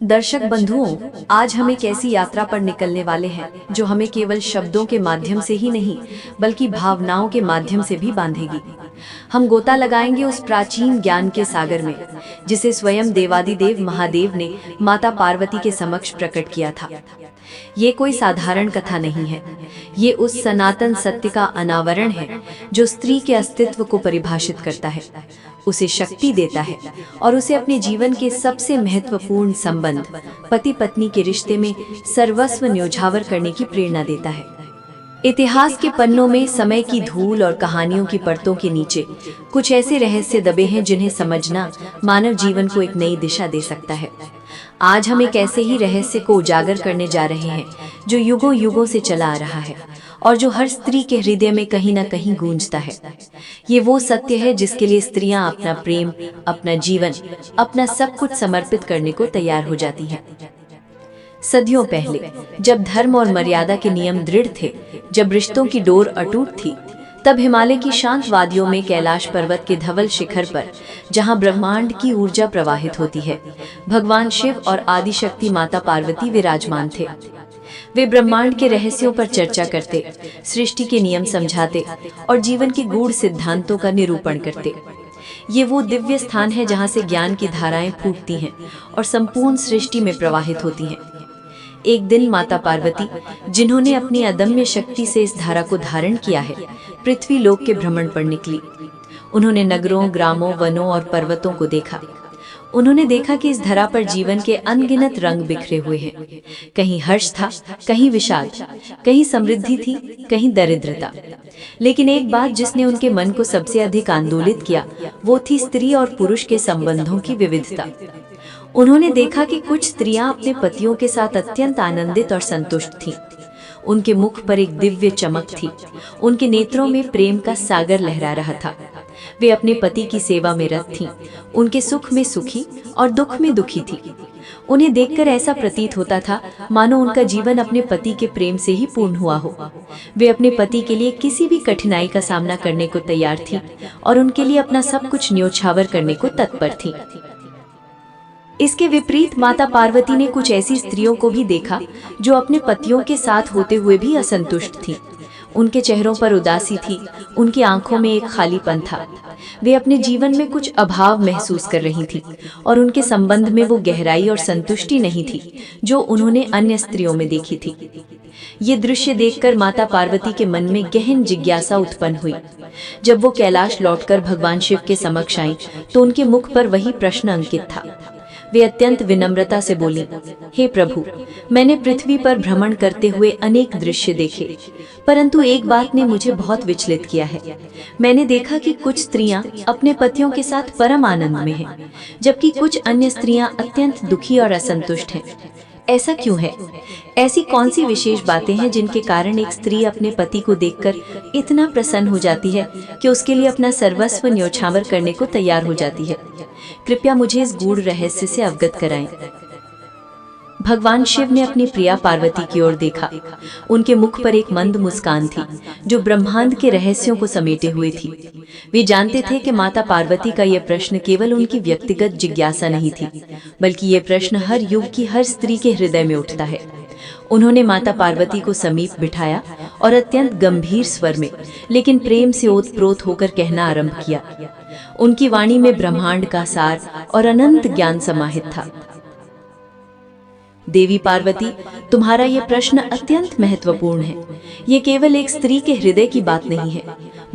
दर्शक बंधुओं, आज हम एक ऐसी यात्रा पर निकलने वाले हैं जो हमें केवल शब्दों के माध्यम से ही नहीं बल्कि भावनाओं के माध्यम से भी बांधेगी। हम गोता लगाएंगे उस प्राचीन ज्ञान के सागर में जिसे स्वयं देवादिदेव महादेव ने माता पार्वती के समक्ष प्रकट किया था। ये कोई साधारण कथा नहीं है, ये उस सनातन सत्य का अनावरण है जो स्त्री के अस्तित्व को परिभाषित करता है, उसे शक्ति देता है और उसे अपने जीवन के सबसे महत्वपूर्ण संबंध पति पत्नी के रिश्ते में सर्वस्व न्योछावर करने की प्रेरणा देता है। इतिहास के पन्नों में समय की धूल और कहानियों की परतों के नीचे कुछ ऐसे रहस्य दबे हैं जिन्हें समझना मानव जीवन को एक नई दिशा दे सकता है। आज हम एक ऐसे ही रहस्य को उजागर करने जा रहे हैं जो युगों युगों से चला आ रहा है और जो हर स्त्री के हृदय में कहीं न कहीं गूंजता है। ये वो सत्य है जिसके लिए स्त्रियां अपना प्रेम, अपना जीवन, अपना सब कुछ समर्पित करने को तैयार हो जाती हैं। सदियों पहले, जब धर्म और मर्यादा के नियम दृढ़ थे, जब रिश्तों की डोर अटूट थी, तब हिमालय की शांत वादियों में कैलाश पर्वत के धवल शिखर पर, जहां ब्रह्मांड की ऊर्जा प्रवाहित होती है, भगवान शिव और आदिशक्ति माता पार्वती विराजमान थे। वे ब्रह्मांड के रहस्यों पर चर्चा करते, सृष्टि के नियम समझाते और जीवन के गूढ़ सिद्धांतों का निरूपण करते। ये वो दिव्य स्थान है जहां से ज्ञान की धाराएं फूटती हैं और संपूर्ण सृष्टि में प्रवाहित होती हैं। एक दिन माता पार्वती, जिन्होंने अपनी अदम्य शक्ति से इस धारा को धारण किया है, पृथ्वी लोक के भ्रमण पर निकली। उन्होंने नगरों, ग्रामों, वनों और पर्वतों को देखा। उन्होंने देखा कि इस धरा पर जीवन के अनगिनत रंग बिखरे हुए हैं। कहीं हर्ष था, कहीं विषाद, कहीं समृद्धि थी, कहीं दरिद्रता। लेकिन एक बात जिसने उनके मन को सबसे अधिक आंदोलित किया, वो थी स्त्री और पुरुष के संबंधों की विविधता। उन्होंने देखा कि कुछ स्त्रियां अपने पतियों के साथ अत्यंत आनंदित और संतुष्ट थीं। उनके मुख पर एक दिव्य चमक थी, उनके नेत्रों में प्रेम का सागर लहरा रहा था। वे अपने पति की सेवा में रत थीं, उनके सुख में सुखी और दुख में दुखी थी। उन्हें देखकर ऐसा प्रतीत होता था मानो उनका जीवन अपने पति के प्रेम से ही पूर्ण हुआ हो। वे अपने पति के लिए किसी भी कठिनाई का सामना करने को तैयार थीं और उनके लिए अपना सब कुछ न्योछावर करने को तत्पर थीं। इसके विपरीत माता पार्वती ने कुछ ऐसी स्त्रियों को भी देखा जो अपने पतियों के साथ होते हुए भी असंतुष्ट थीं। उनके चेहरों पर उदासी थी, उनकी आंखों में एक खालीपन था। वे अपने जीवन में कुछ अभाव महसूस कर रही थीं और उनके संबंध में वो गहराई और संतुष्टि नहीं थी जो उन्होंने अन्य स्त्रियों में देखी थी। ये दृश्य देखकर माता पार्वती के मन में गहन जिज्ञासा उत्पन्न हुई। जब वो कैलाश लौटकर भगवान शिव के समक्ष आईं, तो उनके मुख पर वही प्रश्न अंकित था। वे अत्यंत विनम्रता से बोली, हे प्रभु, मैंने पृथ्वी पर भ्रमण करते हुए अनेक दृश्य देखे, परंतु एक बात ने मुझे बहुत विचलित किया है। मैंने देखा कि कुछ स्त्रियां अपने पतियों के साथ परम आनंद में हैं, जबकि कुछ अन्य स्त्रियां अत्यंत दुखी और असंतुष्ट हैं। ऐसा क्यों है? ऐसी कौन सी विशेष बातें हैं जिनके कारण एक स्त्री अपने पति को देखकर इतना प्रसन्न हो जाती है कि उसके लिए अपना सर्वस्व न्योछावर करने को तैयार हो जाती है? कृपया मुझे इस गूढ़ रहस्य से अवगत कराएं। भगवान शिव ने अपनी प्रिया पार्वती की ओर देखा। उनके मुख पर एक मंद मुस्कान थी जो ब्रह्मांड के रहस्यों को समेटे हुए थी। वे जानते थे कि माता पार्वती का यह प्रश्न केवल उनकी व्यक्तिगत जिज्ञासा नहीं थी, बल्कि ये प्रश्न हर युग की हर स्त्री के हृदय में उठता है। उन्होंने माता पार्वती को समीप बिठाया और अत्यंत गंभीर स्वर में, लेकिन प्रेम से ओतप्रोत होकर कहना आरंभ किया। उनकी वाणी में ब्रह्मांड का सार और अनंत ज्ञान समाहित था। देवी पार्वती, तुम्हारा यह प्रश्न अत्यंत महत्वपूर्ण है। ये केवल एक स्त्री के हृदय की बात नहीं है,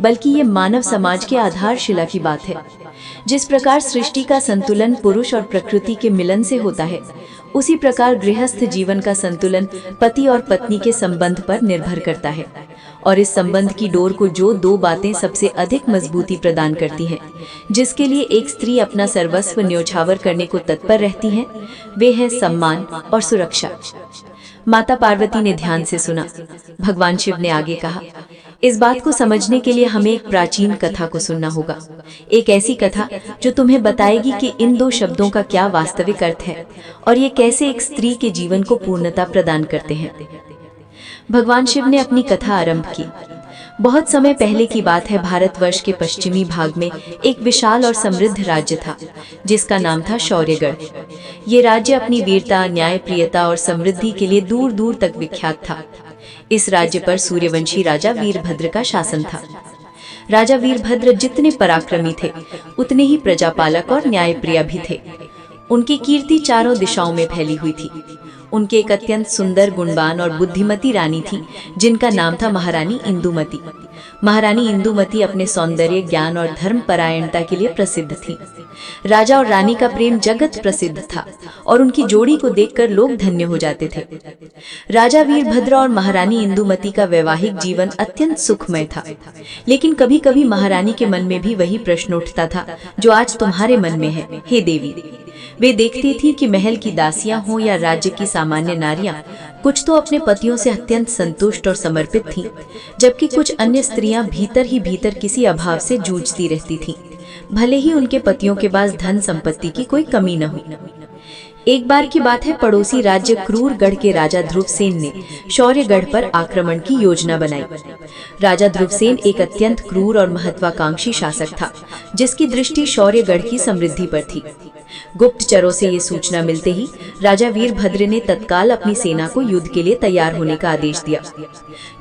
बल्कि ये मानव समाज के आधारशिला की बात है। जिस प्रकार सृष्टि का संतुलन पुरुष और प्रकृति के मिलन से होता है, उसी प्रकार गृहस्थ जीवन का संतुलन पति और पत्नी के संबंध पर निर्भर करता है। और इस संबंध की डोर को जो दो बातें सबसे अधिक मजबूती प्रदान करती हैं, जिसके लिए एक स्त्री अपना सर्वस्व न्योछावर करने को तत्पर रहती हैं, वे हैं सम्मान और सुरक्षा। माता पार्वती ने ध्यान से सुना। भगवान शिव ने आगे कहा, इस बात को समझने के लिए हमें एक प्राचीन कथा को सुनना होगा। एक ऐसी कथा जो तुम्हें बताएगी कि इन दो शब्दों का क्या वास्तविक अर्थ है और ये कैसे एक स्त्री के जीवन को पूर्णता प्रदान करते हैं। भगवान शिव ने अपनी कथा आरंभ की। बहुत समय पहले की बात है। भारतवर्ष के पश्चिमी भाग में एक विशाल और समृद्ध राज्य था जिसका नाम था शौर्यगढ़। ये राज्य अपनी वीरता, न्यायप्रियता और समृद्धि के लिए दूर दूर तक विख्यात था। इस राज्य पर सूर्यवंशी राजा वीरभद्र का शासन था। राजा वीरभद्र जितने पराक्रमी थे उतने ही प्रजापालक और न्यायप्रिय भी थे। उनकी कीर्ति चारों दिशाओं में फैली हुई थी। उनके एक अत्यंत सुंदर, गुणवान और बुद्धिमती रानी थी जिनका नाम था महारानी इंदुमती। महारानी इंदुमती अपने सौंदर्य, ज्ञान और धर्मपरायणता के लिए प्रसिद्ध थी। राजा और रानी का प्रेम जगत प्रसिद्ध था और उनकी जोड़ी को देखकर लोग धन्य हो जाते थे। राजा वीरभद्र और महारानी इंदुमती का वैवाहिक जीवन अत्यंत सुखमय था, लेकिन कभी कभी महारानी के मन में भी वही प्रश्न उठता था जो आज तुम्हारे मन में है, हे देवी। वे देखती थी कि महल की दासियां हों या राज्य की सामान्य नारियां, कुछ तो अपने पतियों से अत्यंत संतुष्ट और समर्पित थीं, जबकि कुछ अन्य स्त्रियां भीतर ही भीतर किसी अभाव से जूझती रहती थीं, भले ही उनके पतियों के पास धन संपत्ति की कोई कमी न हो। एक बार की बात है, पड़ोसी राज्य क्रूरगढ़ के राजा ध्रुवसेन ने शौर्यगढ़ पर आक्रमण की योजना बनाई। राजा ध्रुवसेन एक अत्यंत क्रूर और महत्वाकांक्षी शासक था जिसकी दृष्टि शौर्यगढ़ की समृद्धि पर थी। गुप्तचरों से ये सूचना मिलते ही राजा वीरभद्र ने तत्काल अपनी सेना को युद्ध के लिए तैयार होने का आदेश दिया।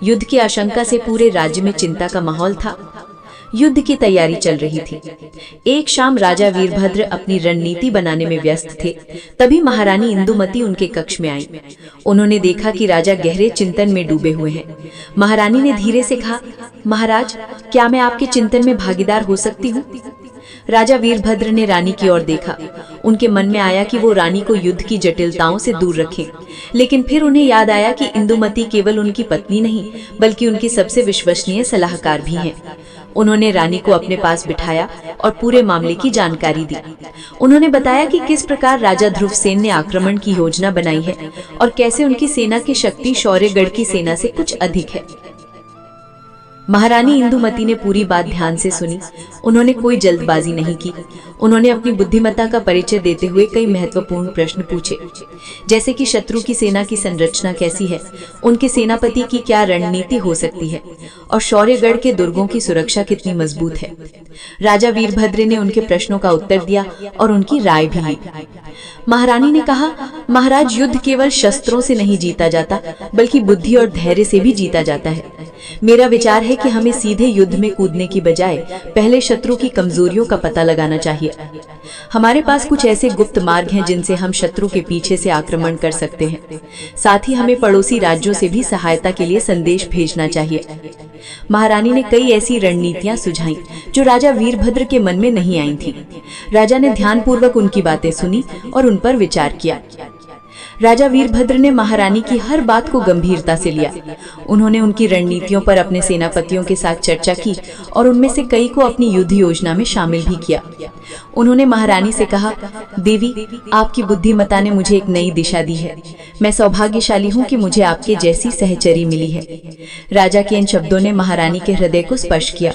युद्ध की आशंका से पूरे राज्य में चिंता का माहौल था। युद्ध की तैयारी चल रही थी। एक शाम राजा वीरभद्र अपनी रणनीति बनाने में व्यस्त थे, तभी महारानी इंदुमती उनके कक्ष में आई। उन्होंने देखा कि राजा गहरे चिंतन में डूबे हुए हैं। महारानी ने धीरे से कहा, महाराज, क्या मैं आपके चिंतन में भागीदार हो सकती हूँ? राजा वीरभद्र ने रानी की ओर देखा। उनके मन में आया कि वो रानी को युद्ध की जटिलताओं से दूर रखें, लेकिन फिर उन्हें याद आया कि इंदुमती केवल उनकी पत्नी नहीं बल्कि उनकी सबसे विश्वसनीय सलाहकार भी हैं। उन्होंने रानी को अपने पास बिठाया और पूरे मामले की जानकारी दी। उन्होंने बताया कि किस प्रकार राजा ध्रुवसेन ने आक्रमण की योजना बनाई है और कैसे उनकी सेना की शक्ति शौर्यगढ़ की सेना से कुछ अधिक है। महारानी इंदुमती ने पूरी बात ध्यान से सुनी। उन्होंने कोई जल्दबाजी नहीं की। उन्होंने अपनी बुद्धिमत्ता का परिचय देते हुए कई महत्वपूर्ण प्रश्न पूछे, जैसे कि शत्रु की सेना की संरचना कैसी है, उनके सेनापति की क्या रणनीति हो सकती है और शौर्यगढ़ के दुर्गों की सुरक्षा कितनी मजबूत है। राजा वीरभद्र ने उनके प्रश्नों का उत्तर दिया और उनकी राय भी ली। महारानी ने कहा, महाराज, युद्ध केवल शस्त्रों से नहीं जीता जाता बल्कि बुद्धि और धैर्य से भी जीता जाता है। मेरा विचार है कि हमें सीधे युद्ध में कूदने की बजाय पहले शत्रु की कमजोरियों का पता लगाना चाहिए। हमारे पास कुछ ऐसे गुप्त मार्ग हैं जिनसे हम शत्रु के पीछे से आक्रमण कर सकते हैं। साथ ही हमें पड़ोसी राज्यों से भी सहायता के लिए संदेश भेजना चाहिए। महारानी ने कई ऐसी रणनीतियां सुझाई जो राजा वीरभद्र के मन में नहीं आई थी। राजा ने ध्यानपूर्वक उनकी बातें सुनी और उन पर विचार किया। राजा वीरभद्र ने महारानी की हर बात को गंभीरता से लिया। उन्होंने उनकी रणनीतियों पर अपने सेनापतियों के साथ चर्चा की और उनमें से कई को अपनी युद्ध योजना में शामिल भी किया। उन्होंने महारानी से कहा, देवी, आपकी बुद्धिमत्ता ने मुझे एक नई दिशा दी है। मैं सौभाग्यशाली हूँ कि मुझे आपके जैसी सहचरी मिली है। राजा के इन शब्दों ने महारानी के हृदय को स्पर्श किया।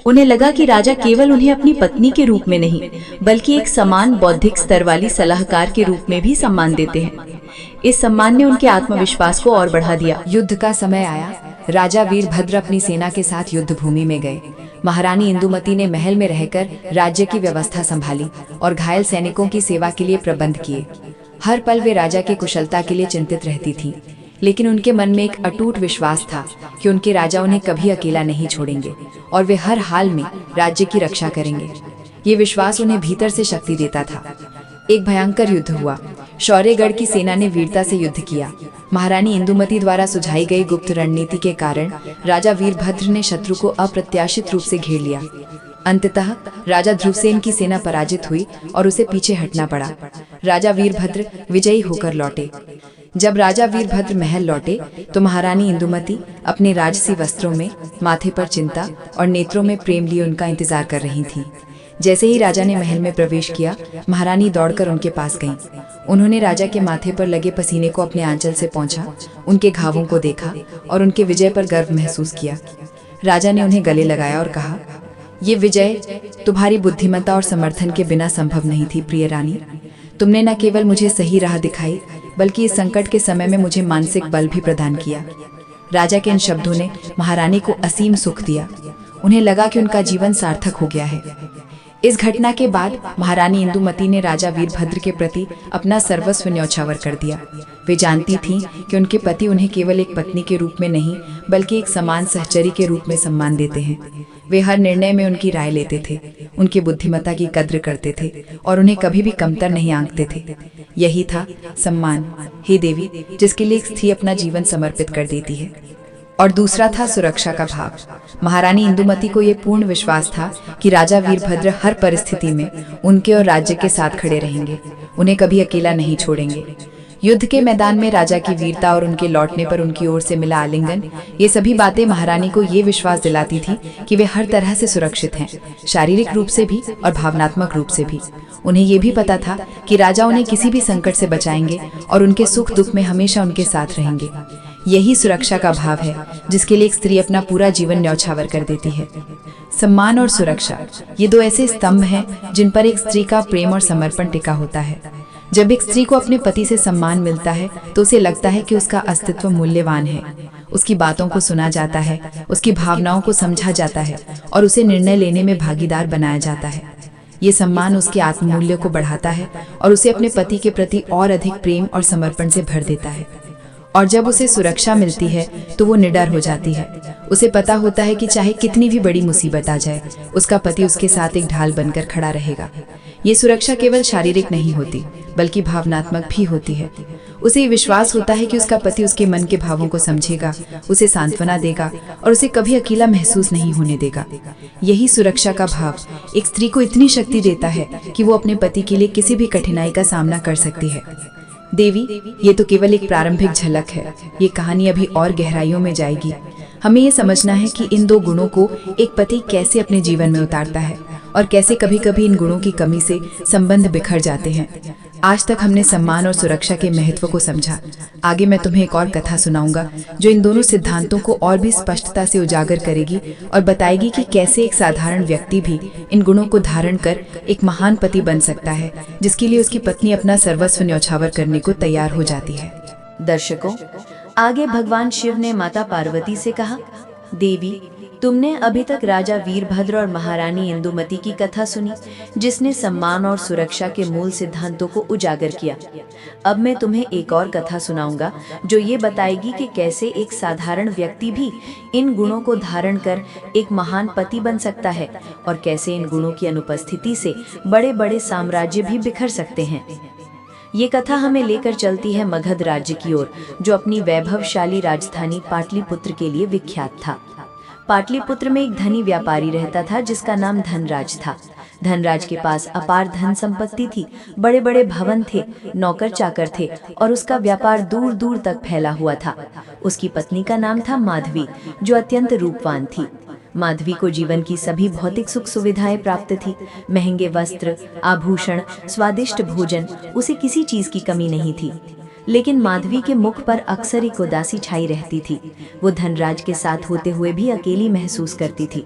उन्हें लगा कि राजा केवल उन्हें अपनी पत्नी के रूप में नहीं बल्कि एक समान बौद्धिक स्तर वाली सलाहकार के रूप में भी सम्मान देते हैं। इस सम्मान ने उनके आत्मविश्वास को और बढ़ा दिया। युद्ध का समय आया। राजा वीरभद्र अपनी सेना के साथ युद्ध भूमि में गए। महारानी इंदुमती ने महल में रहकर राज्य की व्यवस्था संभाली और घायल सैनिकों की सेवा के लिए प्रबंध किए। हर पल वे राजा की कुशलता के लिए चिंतित रहती थीं, लेकिन उनके मन में एक अटूट विश्वास था कि उनके राजा उन्हें कभी अकेला नहीं छोड़ेंगे और वे हर हाल में राज्य की रक्षा करेंगे। ये विश्वास उन्हें भीतर से शक्ति देता था। एक भयंकर युद्ध हुआ। शौर्यगढ़ की सेना ने वीरता से युद्ध किया। महारानी इंदुमती द्वारा सुझाई गई गुप्त रणनीति के कारण राजा वीरभद्र ने शत्रु को अप्रत्याशित रूप से घेर लिया। अंततः राजा ध्रुवसेन की सेना पराजित हुई और उसे पीछे हटना पड़ा। राजा वीरभद्र विजयी होकर लौटे। जब राजा वीरभद्र महल लौटे तो महारानी इंदुमती अपने राजसी वस्त्रों में, माथे पर चिंता और नेत्रों में प्रेम लिए उनका इंतजार कर रही थीं। जैसे ही राजा ने महल में प्रवेश किया, महारानी दौड़कर उनके पास गईं। उन्होंने राजा के माथे पर लगे पसीने को अपने आंचल से पोंछा, उनके घावों को देखा और उनके विजय पर गर्व महसूस किया। राजा ने उन्हें गले लगाया और कहा, ये विजय तुम्हारी बुद्धिमत्ता और समर्थन के बिना संभव नहीं थी प्रिय रानी। तुमने न केवल मुझे सही राह दिखाई बल्कि इस संकट के समय में मुझे मानसिक बल भी प्रदान किया। राजा के इन शब्दों ने महारानी को असीम सुख दिया। उन्हें लगा कि उनका जीवन सार्थक हो गया है। इस घटना के बाद महारानी इंदुमती ने राजा वीरभद्र के प्रति अपना सर्वस्व न्यौछावर कर दिया। वे जानती थीं कि उनके पति उन्हें केवल एक पत्नी के रूप में नहीं बल्कि एक समान सहचरी के रूप में सम्मान देते हैं। वे हर निर्णय में उनकी राय लेते थे, उनकी बुद्धिमत्ता की कद्र करते थे और उन्हें कभी भी कमतर नहीं आंकते थे। यही था सम्मान, हे देवी, जिसके लिए एक स्त्री अपना जीवन समर्पित कर देती है। और दूसरा था सुरक्षा का भाव। महारानी इंदुमती को ये पूर्ण विश्वास था कि राजा वीरभद्र हर परिस्थिति में उनके और राज्य के साथ खड़े रहेंगे, उन्हें कभी अकेला नहीं छोड़ेंगे। युद्ध के मैदान में राजा की वीरता और उनके लौटने पर उनकी ओर से मिला आलिंगन, ये सभी बातें महारानी को ये विश्वास दिलाती थी कि वे हर तरह से सुरक्षित हैं, शारीरिक रूप से भी और भावनात्मक रूप से भी। उन्हें ये भी पता था कि राजा उन्हें किसी भी संकट से बचाएंगे और उनके सुख दुख में हमेशा उनके साथ रहेंगे। यही सुरक्षा का भाव है जिसके लिए एक स्त्री अपना पूरा जीवन न्यौछावर कर देती है। सम्मान और सुरक्षा, ये दो ऐसे स्तंभ हैं जिन पर एक स्त्री का प्रेम और समर्पण टिका होता है। जब एक स्त्री को अपने पति से सम्मान मिलता है तो उसे लगता है कि उसका अस्तित्व मूल्यवान है, उसकी बातों को सुना जाता है, उसकी भावनाओं को समझा जाता है और उसे निर्णय लेने में भागीदार बनाया जाता है। ये सम्मान उसके आत्ममूल्य को बढ़ाता है और उसे अपने पति के प्रति और अधिक प्रेम और समर्पण से भर देता है। और जब उसे सुरक्षा मिलती है तो वो निडर हो जाती है। उसे पता होता है कि चाहे कितनी भी बड़ी मुसीबत आ जाए, उसका पति उसके साथ एक ढाल बनकर खड़ा रहेगा। ये सुरक्षा केवल शारीरिक नहीं होती बल्कि भावनात्मक भी होती है। उसे ये विश्वास होता है कि उसका पति उसके मन के भावों को समझेगा, उसे सांत्वना देगा और उसे कभी अकेला महसूस नहीं होने देगा। यही सुरक्षा का भाव एक स्त्री को इतनी शक्ति देता है कि वो अपने पति के लिए किसी भी कठिनाई का सामना कर सकती है। देवी, ये तो केवल एक प्रारंभिक झलक है, ये कहानी अभी और गहराइयों में जाएगी। हमें ये समझना है कि इन दो गुणों को एक पति कैसे अपने जीवन में उतारता है और कैसे कभी कभी इन गुणों की कमी से संबंध बिखर जाते हैं। आज तक हमने सम्मान और सुरक्षा के महत्व को समझा। आगे मैं तुम्हें एक और कथा सुनाऊंगा जो इन दोनों सिद्धांतों को और भी स्पष्टता से उजागर करेगी और बताएगी कि कैसे एक साधारण व्यक्ति भी इन गुणों को धारण कर एक महान पति बन सकता है, जिसके लिए उसकी पत्नी अपना सर्वस्व न्यौछावर करने को तैयार हो जाती है। दर्शकों, आगे भगवान शिव ने माता पार्वती से कहा, देवी, तुमने अभी तक राजा वीरभद्र और महारानी इंदुमती की कथा सुनी, जिसने सम्मान और सुरक्षा के मूल सिद्धांतों को उजागर किया। अब मैं तुम्हें एक और कथा सुनाऊंगा जो ये बताएगी कि कैसे एक साधारण व्यक्ति भी इन गुणों को धारण कर एक महान पति बन सकता है और कैसे इन गुणों की अनुपस्थिति से बड़े बड़े साम्राज्य भी बिखर सकते हैं। ये कथा हमें लेकर चलती है मगध राज्य की ओर, जो अपनी वैभवशाली राजधानी पाटलिपुत्र के लिए विख्यात था। पाटलिपुत्र में एक धनी व्यापारी रहता था जिसका नाम धनराज था। धनराज के पास अपार धन संपत्ति थी, बड़े बड़े भवन थे, नौकर चाकर थे और उसका व्यापार दूर दूर तक फैला हुआ था। उसकी पत्नी का नाम था माधवी, जो अत्यंत रूपवान थी। माधवी को जीवन की सभी भौतिक सुख सुविधाएं प्राप्त थी। महंगे वस्त्र, आभूषण, स्वादिष्ट भोजन, उसे किसी चीज की कमी नहीं थी। लेकिन माधवी के मुख पर अक्सर एक उदासी छाई रहती थी। वो धनराज के साथ होते हुए भी अकेली महसूस करती थी।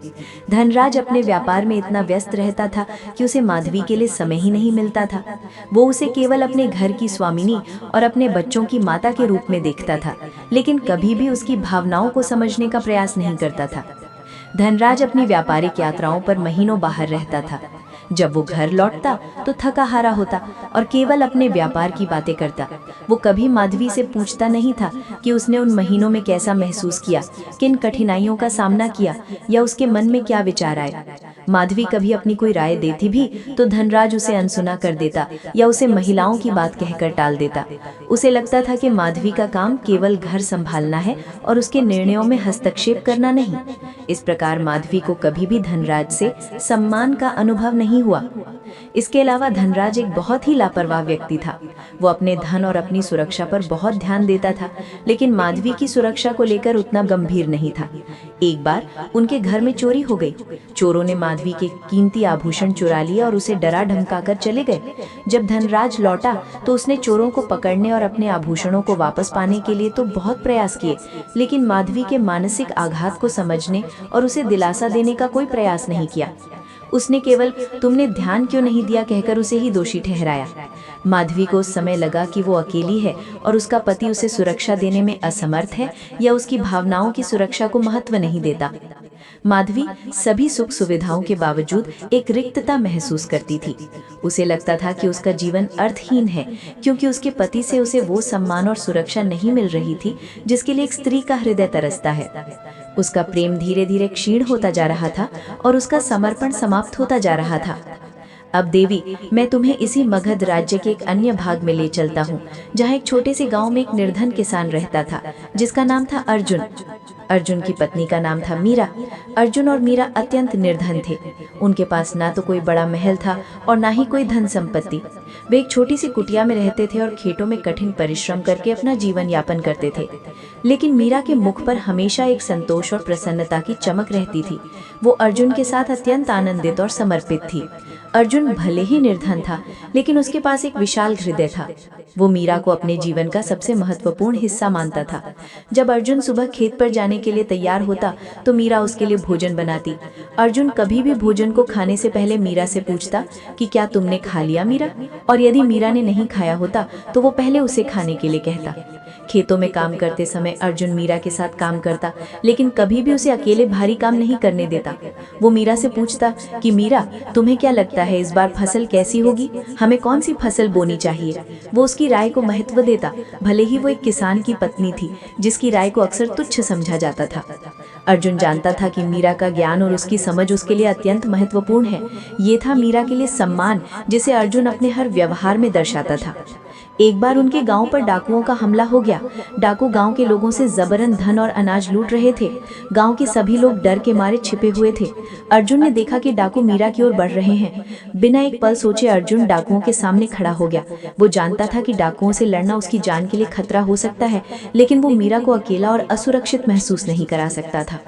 धनराज अपने व्यापार में इतना व्यस्त रहता था कि उसे माधवी के लिए समय ही नहीं मिलता था। वो उसे केवल अपने घर की स्वामिनी और अपने बच्चों की माता के रूप में देखता था, लेकिन कभी भी उसकी भावनाओं को समझने का प्रयास नहीं करता था। धनराज अपनी व्यापारिक यात्राओं पर महीनों बाहर रहता था। जब वो घर लौटता तो थका हारा होता और केवल अपने व्यापार की बातें करता। वो कभी माधवी से पूछता नहीं था कि उसने उन महीनों में कैसा महसूस किया, किन कठिनाइयों का सामना किया या उसके मन में क्या विचार आए। माधवी कभी अपनी कोई राय देती भी तो धनराज उसे अनसुना कर देता या उसे महिलाओं की बात कहकर टाल देता। उसे लगता था कि माधवी का काम केवल घर संभालना है और उसके निर्णयों में हस्तक्षेप करना नहीं। इस प्रकार माधवी को कभी भी धनराज से सम्मान का अनुभव नहीं हुआ। इसके अलावा धनराज एक बहुत ही लापरवाह व्यक्ति था। वो अपने धन और अपनी सुरक्षा पर बहुत ध्यान देता था, लेकिन माधवी की सुरक्षा को लेकर उतना गंभीर नहीं था। एक बार उनके घर में चोरी हो गई। चोरों ने माधवी के कीमती आभूषण चुरा लिए और उसे डरा धमकाकर चले गए। जब धनराज लौटा तो उसने चोरों को पकड़ने और अपने आभूषणों को वापस पाने के लिए तो बहुत प्रयास किए, लेकिन माधवी के मानसिक आघात को समझने और उसे दिलासा देने का कोई प्रयास नहीं किया। उसने केवल तुमने ध्यान क्यों नहीं दिया कहकर उसे ही दोषी ठहराया। माधवी को उस समय लगा कि वो अकेली है और उसका पति उसे सुरक्षा देने में असमर्थ है या उसकी भावनाओं की सुरक्षा को महत्व नहीं देता। माधवी सभी सुख सुविधाओं के बावजूद एक रिक्तता महसूस करती थी। उसे लगता था कि उसका जीवन अर्थहीन है, क्योंकि उसके पति से उसे वो सम्मान और सुरक्षा नहीं मिल रही थी जिसके लिए एक स्त्री का हृदय तरसता है। उसका प्रेम धीरे धीरे क्षीण होता जा रहा था और उसका समर्पण समाप्त होता जा रहा था। अब देवी, मैं तुम्हें इसी मगध राज्य के एक अन्य भाग में ले चलता हूँ, जहाँ एक छोटे से गांव में एक निर्धन किसान रहता था जिसका नाम था अर्जुन। अर्जुन की पत्नी का नाम था मीरा। अर्जुन और मीरा अत्यंत निर्धन थे। उनके पास ना तो कोई बड़ा महल था और ना ही कोई धन संपत्ति। वे एक छोटी सी कुटिया में रहते थे और खेतों में कठिन परिश्रम करके अपना जीवन यापन करते थे। लेकिन मीरा के मुख पर हमेशा एक संतोष और प्रसन्नता की चमक रहती थी। वो अर्जुन के साथ अत्यंत आनंदित और समर्पित थी। अर्जुन भले ही निर्धन था, लेकिन उसके पास एक विशाल हृदय था। वो मीरा को अपने जीवन का सबसे महत्वपूर्ण हिस्सा मानता था। जब अर्जुन सुबह खेत पर जाने के लिए तैयार होता तो मीरा उसके लिए भोजन बनाती। अर्जुन कभी भी भोजन को खाने से पहले मीरा से पूछता कि क्या तुमने खा लिया मीरा, और यदि मीरा ने नहीं खाया होता तो वो पहले उसे खाने के लिए कहता। खेतों में काम करते समय अर्जुन मीरा के साथ काम करता, लेकिन कभी भी उसे अकेले भारी काम नहीं करने देता। वो मीरा से पूछता कि मीरा, तुम्हें क्या लगता है इस बार फसल कैसी होगी, हमें कौन सी फसल बोनी चाहिए। वो उसकी राय को महत्व देता, भले ही वो एक किसान की पत्नी थी जिसकी राय को अक्सर तुच्छ समझा जाता था। अर्जुन जानता था कि मीरा का ज्ञान और उसकी समझ उसके लिए अत्यंत महत्वपूर्ण है। ये था मीरा के लिए सम्मान, जिसे अर्जुन अपने हर व्यवहार में दर्शाता था। एक बार उनके गांव पर डाकुओं का हमला हो गया। डाकू गांव के लोगों से जबरन धन और अनाज लूट रहे थे। गांव के सभी लोग डर के मारे छिपे हुए थे। अर्जुन ने देखा कि डाकू मीरा की ओर बढ़ रहे हैं। बिना एक पल सोचे अर्जुन डाकुओं के सामने खड़ा हो गया। वो जानता था कि डाकुओं से लड़ना उसकी जान के लिए खतरा हो सकता है, लेकिन वो मीरा को अकेला और असुरक्षित महसूस नहीं करा सकता था।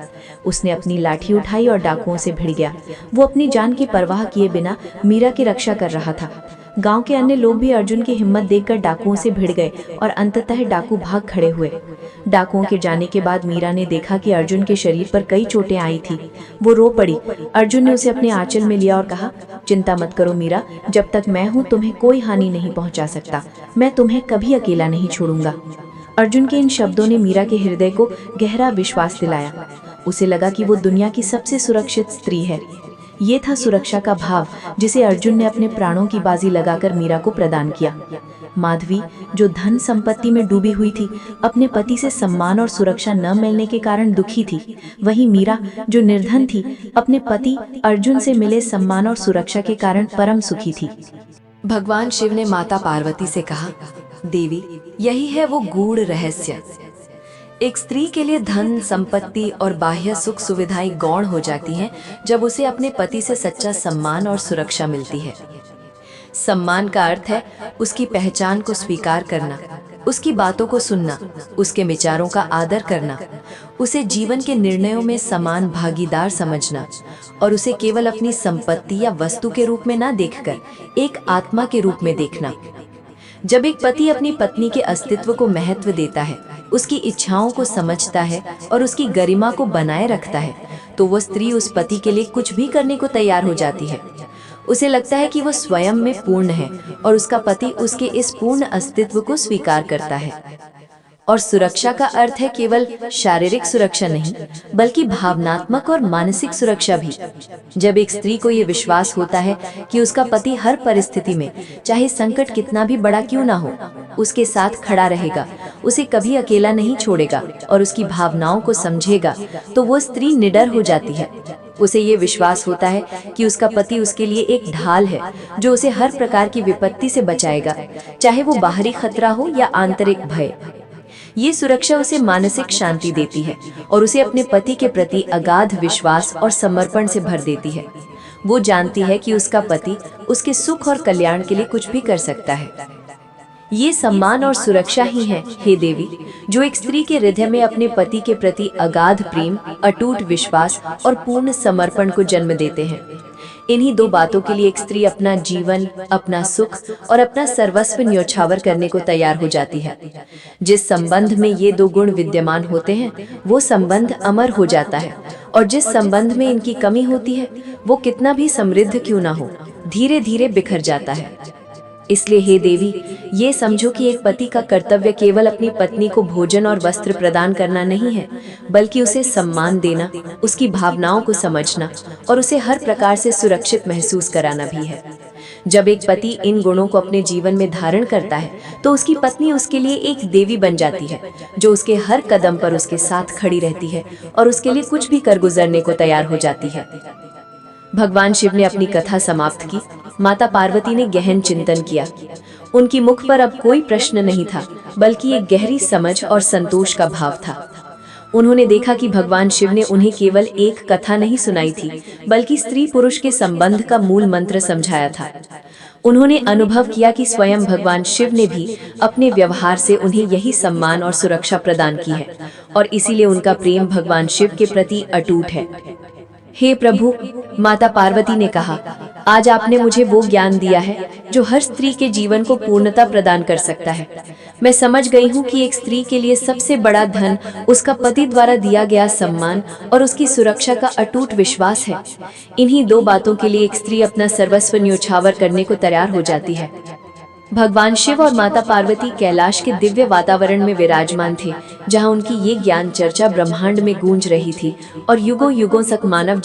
उसने अपनी लाठी उठाई और डाकुओं से भिड़ गया। वो अपनी जान की परवाह किए बिना मीरा की रक्षा कर रहा था। गांव के अन्य लोग भी अर्जुन की हिम्मत देखकर डाकुओं से भिड़ गए और अंततः डाकू भाग खड़े हुए। डाकुओं के जाने के बाद मीरा ने देखा कि अर्जुन के शरीर पर कई चोटें आई थी। वो रो पड़ी। अर्जुन ने उसे अपने आंचल में लिया और कहा, चिंता मत करो मीरा, जब तक मैं हूँ तुम्हें कोई हानि नहीं पहुँचा सकता। मैं तुम्हें कभी अकेला नहीं छोड़ूंगा। अर्जुन के इन शब्दों ने मीरा के हृदय को गहरा विश्वास दिलाया। उसे लगा कि वो दुनिया की सबसे सुरक्षित स्त्री है। ये था सुरक्षा का भाव जिसे अर्जुन ने अपने प्राणों की बाजी लगाकर मीरा को प्रदान किया। माधवी, जो धन संपत्ति में डूबी हुई थी, अपने पति से सम्मान और सुरक्षा न मिलने के कारण दुखी थी। वहीं मीरा, जो निर्धन थी, अपने पति अर्जुन से मिले सम्मान और सुरक्षा के कारण परम सुखी थी। भगवान शिव ने माता पार्वती से कहा, देवी, यही है वो गूढ़ रहस्य। एक स्त्री के लिए धन संपत्ति और बाह्य सुख सुविधाएं गौण हो जाती हैं जब उसे अपने पति से सच्चा सम्मान और सुरक्षा मिलती है। सम्मान का अर्थ है उसकी पहचान को स्वीकार करना, उसकी बातों को सुनना, उसके विचारों का आदर करना, उसे जीवन के निर्णयों में समान भागीदार समझना और उसे केवल अपनी संपत्ति या वस्तु के रूप में न देखकर एक आत्मा के रूप में देखना। जब एक पति अपनी पत्नी के अस्तित्व को महत्व देता है, उसकी इच्छाओं को समझता है और उसकी गरिमा को बनाए रखता है, तो वो स्त्री उस पति के लिए कुछ भी करने को तैयार हो जाती है। उसे लगता है कि वो स्वयं में पूर्ण है और उसका पति उसके इस पूर्ण अस्तित्व को स्वीकार करता है। और सुरक्षा का अर्थ है केवल शारीरिक सुरक्षा नहीं, बल्कि भावनात्मक और मानसिक सुरक्षा भी। जब एक स्त्री को ये विश्वास होता है कि उसका पति हर परिस्थिति में, चाहे संकट कितना भी बड़ा क्यों ना हो, उसके साथ खड़ा रहेगा, उसे कभी अकेला नहीं छोड़ेगा और उसकी भावनाओं को समझेगा, तो वो स्त्री निडर हो जाती है। उसे ये विश्वास होता है कि उसका पति उसके लिए एक ढाल है जो उसे हर प्रकार की विपत्ति से बचाएगा, चाहे वो बाहरी खतरा हो या आंतरिक भय। ये सुरक्षा उसे मानसिक शांति देती है और उसे अपने पति के प्रति अगाध विश्वास और समर्पण से भर देती है। वो जानती है कि उसका पति उसके सुख और कल्याण के लिए कुछ भी कर सकता है। ये सम्मान और सुरक्षा ही है, हे देवी, जो एक स्त्री के हृदय में अपने पति के प्रति अगाध प्रेम, अटूट विश्वास और पूर्ण समर्पण को जन्म देते हैं। इन्हीं दो बातों के लिए एक स्त्री अपना जीवन, अपना सुख और अपना सर्वस्व न्योछावर करने को तैयार हो जाती है। जिस संबंध में ये दो गुण विद्यमान होते हैं, वो संबंध अमर हो जाता है, और जिस संबंध में इनकी कमी होती है, वो कितना भी समृद्ध क्यों ना हो, धीरे धीरे बिखर जाता है। इसलिए हे देवी, ये समझो कि एक पति का कर्तव्य केवल अपनी पत्नी को भोजन और वस्त्र प्रदान करना नहीं है, बल्कि उसे सम्मान देना, उसकी भावनाओं को समझना और उसे हर प्रकार से सुरक्षित महसूस कराना भी है। जब एक पति इन गुणों को अपने जीवन में धारण करता है, तो उसकी पत्नी उसके लिए एक देवी बन जाती है, जो उसके हर कदम पर उसके साथ खड़ी रहती है और उसके लिए कुछ भी कर गुजरने को तैयार हो जाती है। भगवान शिव ने अपनी कथा समाप्त की। माता पार्वती ने गहन चिंतन किया। उनकी मुख पर अब कोई प्रश्न नहीं था, बल्कि एक गहरी समझ और संतोष का भाव था। उन्होंने देखा कि भगवान शिव ने उन्हें केवल एक कथा नहीं सुनाई थी, बल्कि स्त्री पुरुष के संबंध का मूल मंत्र समझाया था। उन्होंने अनुभव किया कि स्वयं भगवान शिव ने भी अपने व्यवहार से उन्हें यही सम्मान और सुरक्षा प्रदान की है, और इसीलिए उनका प्रेम भगवान शिव के प्रति अटूट है। हे प्रभु, माता पार्वती ने कहा, आज आपने मुझे वो ज्ञान दिया है जो हर स्त्री के जीवन को पूर्णता प्रदान कर सकता है। मैं समझ गई हूँ कि एक स्त्री के लिए सबसे बड़ा धन उसका पति द्वारा दिया गया सम्मान और उसकी सुरक्षा का अटूट विश्वास है। इन्हीं दो बातों के लिए एक स्त्री अपना सर्वस्व न्योछावर करने को तैयार हो जाती है। भगवान शिव और माता पार्वती कैलाश के दिव्य वातावरण में विराजमान थे, जहाँ उनकी ये ज्ञान चर्चा ब्रह्मांड में गूंज रही थी और युगों युगों तक मानव